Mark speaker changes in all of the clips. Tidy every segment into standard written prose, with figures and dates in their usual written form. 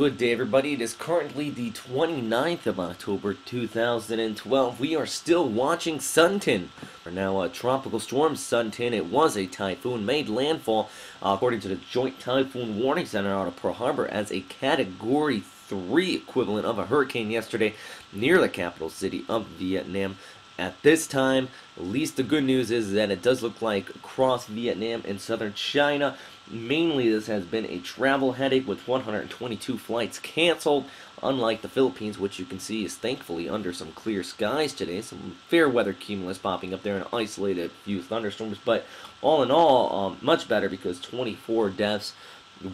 Speaker 1: Good day, everybody. It is currently the 29th of October 2012. We are still watching Son-Tinh. Now, a tropical storm Son-Tinh. It was a typhoon, made landfall, according to the Joint Typhoon Warning Center out of Pearl Harbor, as a Category 3 equivalent of a hurricane yesterday near the capital city of Vietnam. At this time, at least the good news is that it does look like across Vietnam and southern China, mainly this has been a travel headache with 122 flights canceled, unlike the Philippines, which you can see is thankfully under some clear skies today. Some fair weather cumulus popping up there and isolated few thunderstorms, but all in all, much better because 24 deaths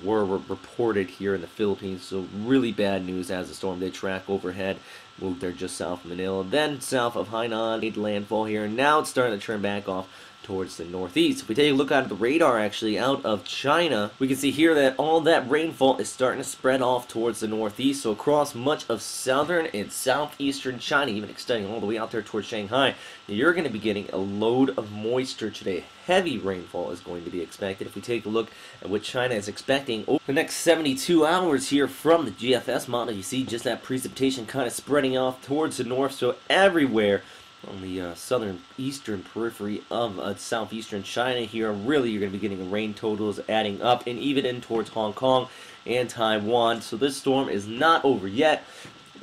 Speaker 1: were reported here in the Philippines. So really bad news as the storm did track overhead, moved there just south of Manila, then south of Hainan, made landfall here, and now it's starting to turn back off towards the northeast. If we take a look at the radar actually out of China, we can see here that all that rainfall is starting to spread off towards the northeast, so across much of southern and southeastern China, even extending all the way out there towards Shanghai, you're going to be getting a load of moisture today. Heavy rainfall is going to be expected. If we take a look at what China is expecting over the next 72 hours here from the GFS model, you see just that precipitation kind of spreading off towards the north, so everywhere on the southern eastern periphery of southeastern China here, really you're going to be getting rain totals adding up and even in towards Hong Kong and Taiwan. So this storm is not over yet.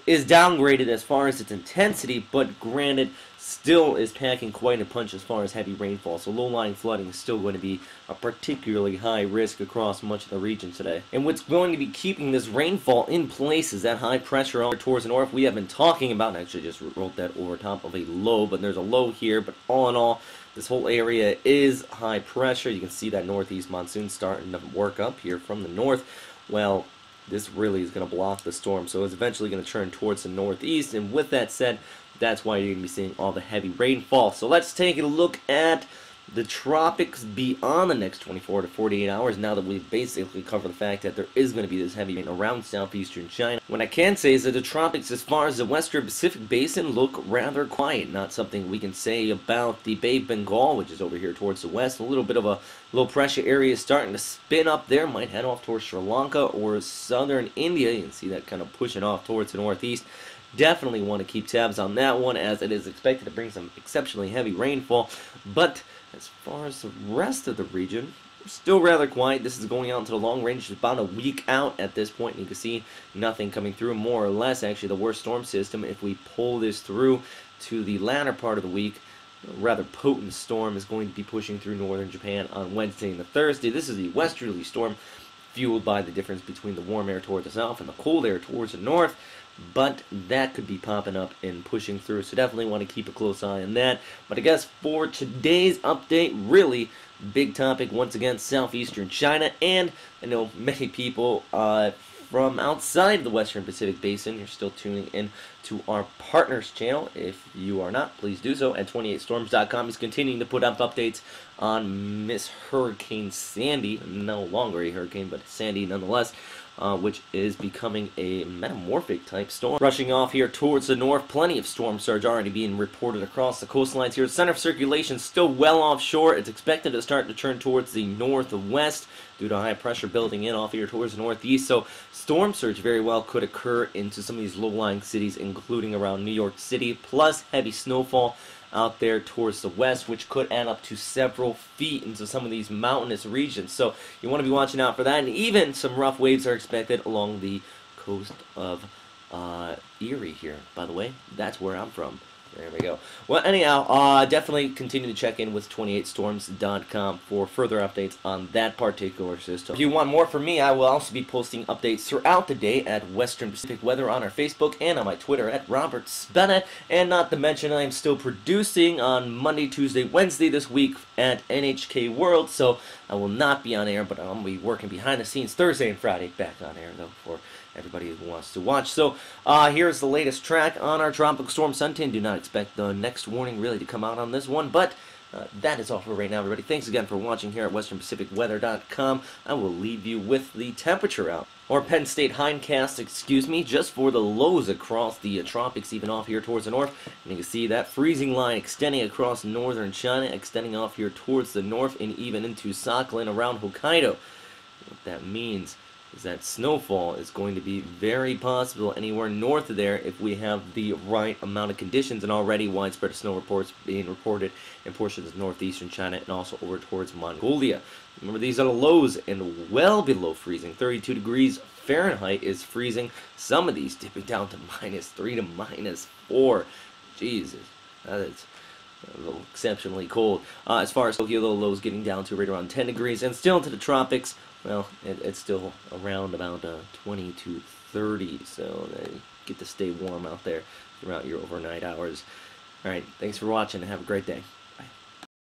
Speaker 1: Is downgraded as far as its intensity, but granted, still is packing quite a punch as far as heavy rainfall. So low-lying flooding is still going to be a particularly high risk across much of the region today. And what's going to be keeping this rainfall in place is that high pressure on towards the north we have been talking about. And I actually just wrote that over top of a low, but there's a low here. But all in all, this whole area is high pressure. You can see that northeast monsoon starting to work up here from the north. Well, this really is going to block the storm, so it's eventually going to turn towards the northeast, and with that said, that's why you're going to be seeing all the heavy rainfall. So let's take a look at the tropics beyond the next 24 to 48 hours, now that we've basically covered the fact that there is going to be this heavy rain around southeastern China. What I can say is that the tropics, as far as the western Pacific basin, look rather quiet. Not something we can say about the Bay of Bengal, which is over here towards the west. A little bit of a low pressure area is starting to spin up there, might head off towards Sri Lanka or southern India. You can see that kind of pushing off towards the northeast. Definitely want to keep tabs on that one, as it is expected to bring some exceptionally heavy rainfall. But as far as the rest of the region, still rather quiet. This is going out into the long range. It's about a week out at this point, and you can see nothing coming through. More or less, actually, the worst storm system, if we pull this through to the latter part of the week, a rather potent storm is going to be pushing through northern Japan on Wednesday and the Thursday. This is the westerly storm, fueled by the difference between the warm air towards the south and the cold air towards the north, but that could be popping up and pushing through, so definitely want to keep a close eye on that. But I guess for today's update, really big topic once again, southeastern China, and I know many people from outside the Western Pacific Basin, you're still tuning in to our Partners channel. If you are not, please do so at 28storms.com. He's continuing to put up updates on Miss Hurricane Sandy, no longer a hurricane, but Sandy nonetheless, which is becoming a metamorphic type storm. Rushing off here towards the north, plenty of storm surge already being reported across the coastlines here. The center of circulation still well offshore. It's expected to start to turn towards the northwest due to high pressure building in off here towards the northeast. So storm surge very well could occur into some of these low-lying cities, including around New York City, plus heavy snowfall out there towards the west, which could add up to several feet into some of these mountainous regions. So you want to be watching out for that, and even some rough waves are expected along the coast of Erie here. By the way, that's where I'm from. There we go. Well, anyhow, definitely continue to check in with 28storms.com for further updates on that particular system. If you want more from me, I will also be posting updates throughout the day at Western Pacific Weather on our Facebook and on my Twitter at Robert Speta. And not to mention, I am still producing on Monday, Tuesday, Wednesday this week at NHK World, so I will not be on air, but I'll be working behind the scenes Thursday and Friday, back on air though for everybody who wants to watch. So here's the latest track on our tropical storm Son-Tinh. Do not expect the next warning really to come out on this one, but that is all for right now, everybody. Thanks again for watching here at westernpacificweather.com. I will leave you with the temperature out, or Penn State hindcast, excuse me, just for the lows across the tropics, even off here towards the north. And you can see that freezing line extending across northern China, extending off here towards the north and even into Sakhalin around Hokkaido. What that means is that snowfall is going to be very possible anywhere north of there if we have the right amount of conditions, and already widespread snow reports being reported in portions of northeastern China and also over towards Mongolia. Remember, these are the lows and well below freezing. 32 degrees Fahrenheit is freezing. Some of these dipping down to -3 to -4. Jesus, that is a little exceptionally cold. As far as Tokyo, the lows getting down to right around 10 degrees, and still into the tropics. Well, it's still around about 20 to 30, so you get to stay warm out there throughout your overnight hours. Alright, thanks for watching, and have a great day.